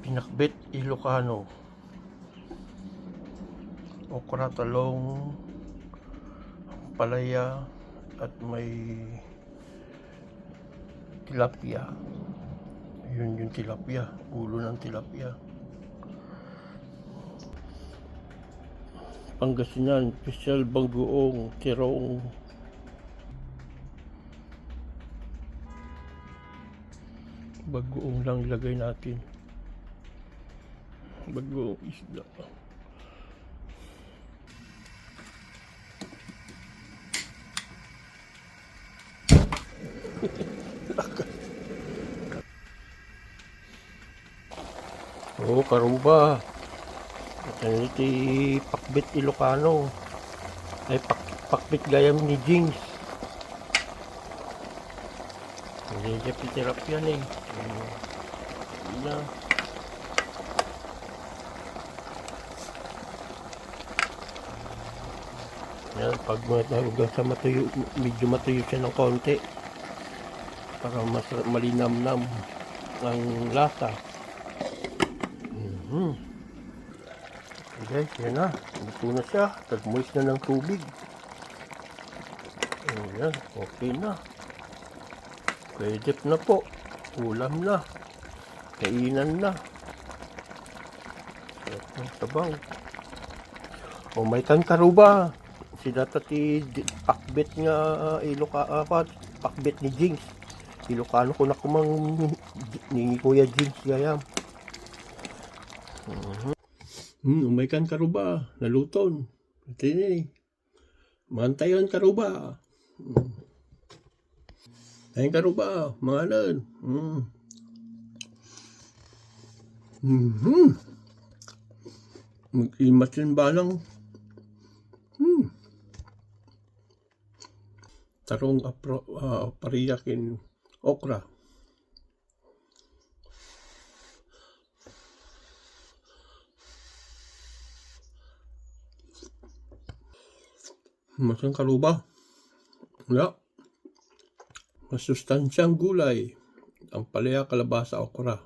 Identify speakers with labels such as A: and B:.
A: Pinakbet Ilocano, okra, talong, palaya, at may tilapia. Yun yung tilapia, ulo ng tilapia. Pangasinan, special bagoong, tirong. Bagoong lang ilagay natin. Bagoong isda. Oh, karuba. Ito iti pakbet Ilocano. Ay pakbet gayam ni Jings. Hindi siya pitirap yan eh. Hindi na. Yan, pag hanggang sa matuyo, medyo matuyo siya ng konti. Para mas malinamnam ang lasa. Okay, yan na. Luto na siya. Tagmoist na ng tubig. Ayan, okay na. Pwede na po. Ulam na. Kainan na. Ang sabaw. O may karuba. Sila tati pakbet nga pakbet ni Jings. Ilocano ko na kumang ni Kuya Jings gayam. May karuba. Naluton. Ito ni. Mantayon karuba. Ayun karuba. Mga anan. Mag-imatin balang. Tarong pariyakin okra. Masang karuba. Wala. Masustansyang gulay. Ang palaya, kalabasa, okra.